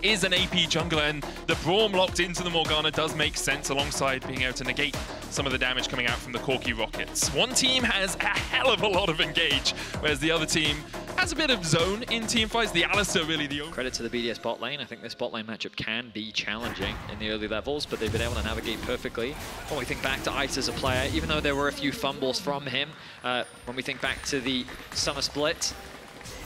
is an AP jungler, and the Braum locked into the Morgana does make sense alongside being able to negate some of the damage coming out from the Corki rockets. One team has a hell of a lot of engage, whereas the other team has a bit of zone in team fights. The Alistar really the only... Credit to the BDS bot lane. I think this bot lane matchup can be challenging in the early levels, but they've been able to navigate perfectly. When we think back to Ice as a player, even though there were a few fumbles from him, when we think back to the summer split,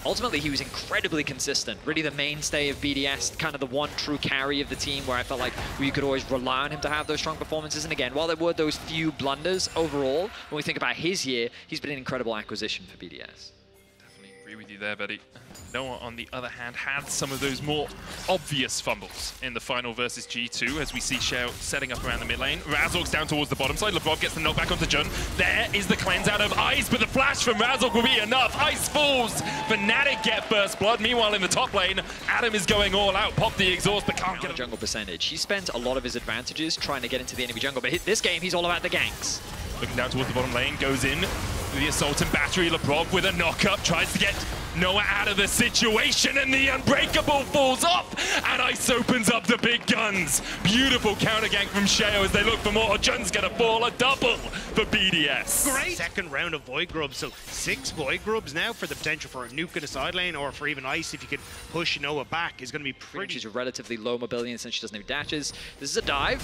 ultimately he was incredibly consistent, really the mainstay of BDS, kind of the one true carry of the team where I felt like we could always rely on him to have those strong performances. And again, while there were those few blunders overall, when we think about his year, he's been an incredible acquisition for BDS. Definitely agree with you there, buddy. Noah, on the other hand, had some of those more obvious fumbles in the final versus G2, as we see Shell setting up around the mid lane. Razork's down towards the bottom side. LeBron gets the knockback onto Jun. There is the cleanse out of Ice, but the flash from Razork will be enough. Ice falls. Fnatic get first blood. Meanwhile, in the top lane, Adam is going all out. Pop the exhaust, but can't get a jungle percentage. He spent a lot of his advantages trying to get into the enemy jungle, but this game, he's all about the ganks. Looking down towards the bottom lane, goes in with the assault and battery. LeBron with a knock-up, tries to get Noah out of the situation, and the Unbreakable falls off, and Ice opens up the big guns. Beautiful counter gank from Sheo as they look for more. Jun's gonna fall, a double for BDS. Great second round of Void Grubs, so 6 Void Grubs now for the potential for a nuke in the side lane, or for even Ice if you could push Noah back is gonna be pretty... She's a relatively low mobility since she doesn't have dashes. This is a dive.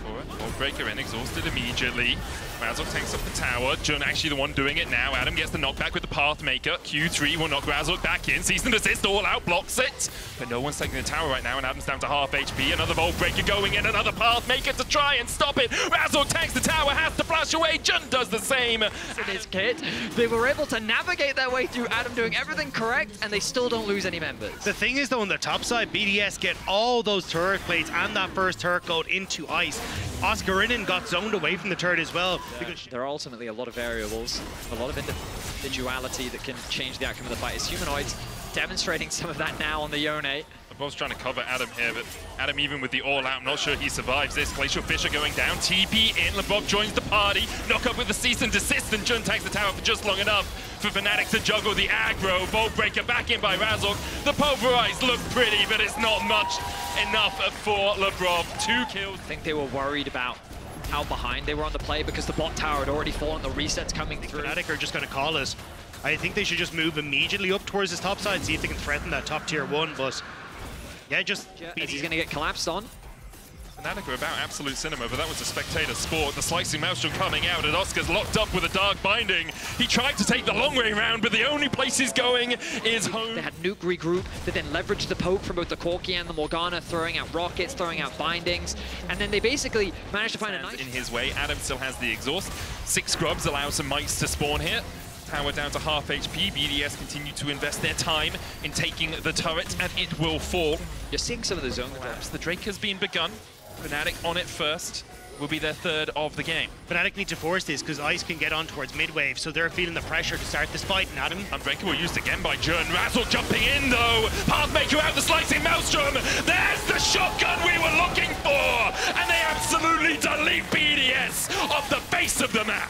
For it. Wall breaker in, exhausted immediately. Razork takes up the tower. Jun actually the one doing it now. Adam gets the knockback with the Pathmaker. Q3 will knock Razork back in. Sees an assist, all out, blocks it. But no one's taking the tower right now, and Adam's down to half HP. Another Vault Breaker going in, another Pathmaker to try and stop it. Razork tanks the tower, has to flash away. Jun does the same. In his kit, they were able to navigate their way through Adam doing everything correct, and they still don't lose any members. The thing is, though, on the top side, BDS get all those turret plates and that first turret gold into Ice. Oscarinin got zoned away from the turret as well. Because there are ultimately a lot of variables, a lot of individuality that can change the outcome of the fight. As Humanoids demonstrating some of that now on the Yone. LeBron's trying to cover Adam here, but Adam, even with the all-out, not sure he survives this. Glacial Fisher going down, TP in, LeBron joins the party, knock up with the cease and desist, and Jun takes the tower for just long enough for Fnatic to juggle the aggro. Vault Breaker back in by Razork. The pulverized look pretty, but it's not much enough for LeBron. 2 kills. I think they were worried about how behind they were on the play because the bot tower had already fallen, the resets coming through. Fnatic are just going to call us. I think they should just move immediately up towards this top side, see if they can threaten that top tier 1, but yeah, just... He's going to get collapsed on. Fnatic are about absolute cinema, but that was a spectator sport. The slicing Maelstrom coming out, and Oscar's locked up with a dark binding. He tried to take the long way round, but the only place he's going is home. They had nuke regroup, they then leveraged the poke from both the Corki and the Morgana, throwing out rockets, throwing out bindings, and then they basically managed to find a nice... In his way, Adam still has the exhaust. 6 grubs allow some mites to spawn here. Tower down to half HP. BDS continue to invest their time in taking the turret, and it will fall. You're seeing some of the zone collapse. The Drake has been begun. Fnatic on it first. Will be their 3rd of the game. Fnatic need to force this because Ice can get on towards mid-wave, so they're feeling the pressure to start this fight. And Adam, Unbreakable used again by Jun. Razork jumping in though. Pathmaker out the slicing Maelstrom. There's the shotgun we were looking for, and they absolutely delete BDS off the face of the map.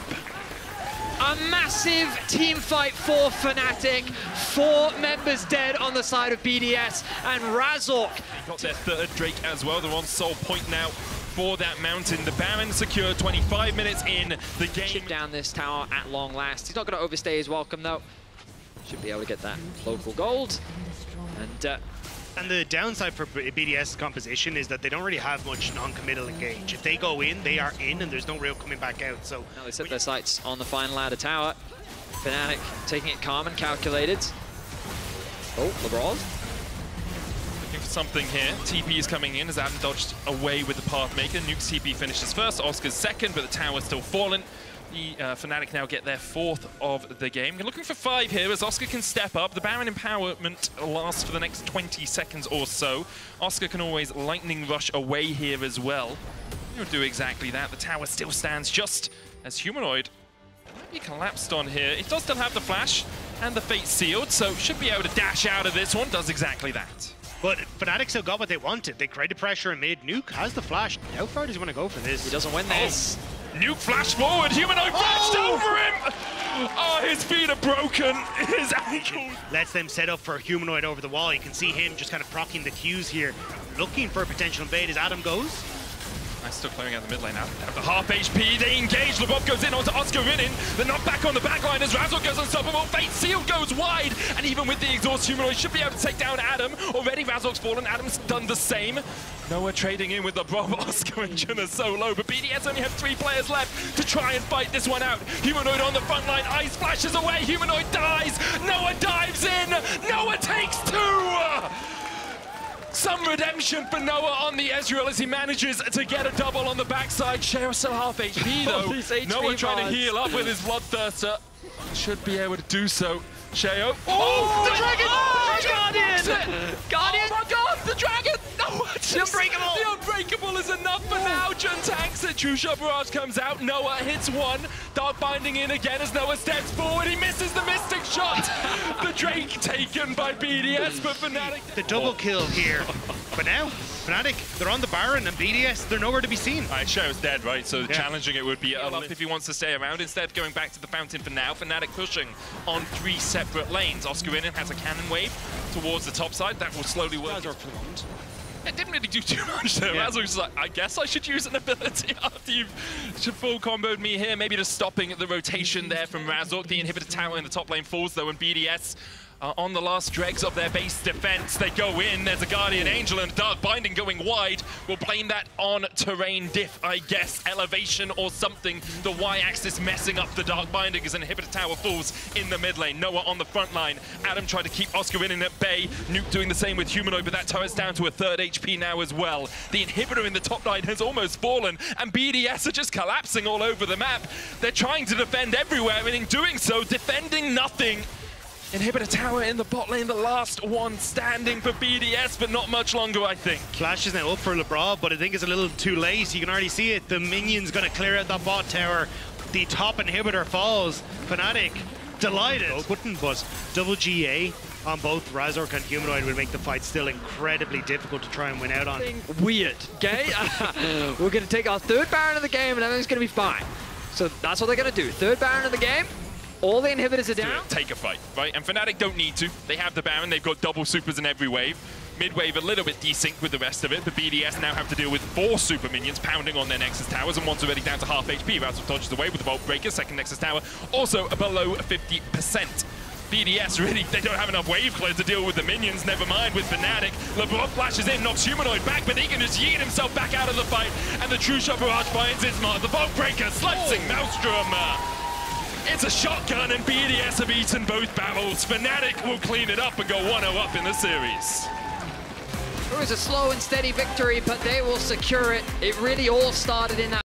A massive team fight for Fnatic. 4 members dead on the side of BDS, and Razork got their 3rd Drake as well. They're on sole point now for that mountain. The Baron secured 25 minutes in the game. Chip down this tower at long last. He's not going to overstay his welcome though. Should be able to get that local gold. And the downside for BDS's composition is that they don't really have much non-committal engage. If they go in, they are in, and there's no real coming back out. So now they set their sights on the final ladder tower. Fnatic taking it calm and calculated. Oh, LeBron. Looking for something here. TP is coming in as Adam dodged away with the Pathmaker. Nuke's TP finishes first, Oscar's 2nd, but the tower's still fallen. The Fnatic now get their 4th of the game. They're looking for 5 here as Oscar can step up. The Baron empowerment lasts for the next 20 seconds or so. Oscar can always lightning rush away here as well. He'll do exactly that. The tower still stands just as Humanoid might be collapsed on here. It does still have the flash and the fate sealed, so should be able to dash out of this one. Does exactly that. But Fnatic still got what they wanted. They created pressure in mid. Nuke has the flash. How far does he want to go for this? He doesn't win this. Nuke flash forward, Humanoid flashed over him! Oh, his feet are broken. His ankles. Lets them set up for a humanoid over the wall. You can see him just kind of proccing the Qs here, looking for a potential invade as Adam goes. Nice, still clearing out the mid lane now. They have the half HP, they engage, LeBob goes in onto Oscar Winning. The knockback on the back line as Razor goes unstoppable. Fate Seal goes wide, and even with the exhaust, humanoid should be able to take down Adam. Already Razor's fallen, Adam's done the same. Noah trading in with LeBrob, Oscar and Jun are so low, but BDS only have 3 players left to try and fight this one out. Humanoid on the front line, Ice flashes away, Humanoid dies, Noah dives in, Noah takes 2! Some redemption for Noah on the Ezreal as he manages to get a double on the backside. Sheo still half HP though. Noah trying to heal up with his Bloodthirster. Should be able to do so. Sheo. Oh, the dragon! Guardian! Guardian! Oh my god, the dragon! No, The Unbreakable! The Unbreakable is enough for now. Jun tanks it. True Shot Barrage comes out. Noah hits one. Dark Binding in again as Noah steps forward. He misses the Mystic Shot. The Drake taken by BDS, but Fnatic. The double kill here. But now, Fnatic, they're on the Baron, and BDS, they're nowhere to be seen. Sheo's dead, right? So challenging it would be a lot if he wants to stay around. Instead, going back to the fountain for now. Fnatic pushing on 3 separate lanes. Oscar Winning has a cannon wave towards the top side. That will slowly work. It didn't really do too much there. Razor was like, I guess I should use an ability after you've full comboed me here. Maybe just stopping the rotation there from Razor. The inhibitor tower in the top lane falls though, and BDS on the last dregs of their base defense. They go in, there's a Guardian Angel and Dark Binding going wide. We'll blame that on terrain diff, I guess. Elevation or something. The Y-axis messing up the Dark Binding as an inhibitor tower falls in the mid lane. Noah on the front line. Adam tried to keep Oscar in at bay. Nuke doing the same with Humanoid, but that turret's down to a 3rd HP now as well. The inhibitor in the top line has almost fallen, and BDS are just collapsing all over the map. They're trying to defend everywhere, and in doing so, defending nothing. Inhibitor tower in the bot lane, the last one standing for BDS, but not much longer, I think. Flash is now up for LeBron, but I think it's a little too late. You can already see it. The minion's going to clear out that bot tower. The top inhibitor falls. Fnatic delighted. Button, but double GA on both Razork and Humanoid will make the fight still incredibly difficult to try and win out on. Weird, okay? We're going to take our 3rd Baron of the game and everything's going to be fine. So that's what they're going to do. 3rd Baron of the game. All the inhibitors are down. Take a fight, right? And Fnatic don't need to. They have the Baron. They've got double supers in every wave. Mid-wave a little bit desynced with the rest of it. The BDS now have to deal with 4 super minions pounding on their Nexus towers, and one's already down to half HP. Razor dodges away with the Vault Breaker. 2nd Nexus tower also below 50%. BDS really, they don't have enough wave clear to deal with the minions, never mind with Fnatic. LeBron flashes in, knocks Humanoid back, but he can just yeet himself back out of the fight, and the True Shot Barrage finds its mark. The Vault Breaker slicing Maelstrom. It's a shotgun, and BDS have eaten both barrels. Fnatic will clean it up and go 1-0 up in the series. It was a slow and steady victory, but they will secure it. It really all started in that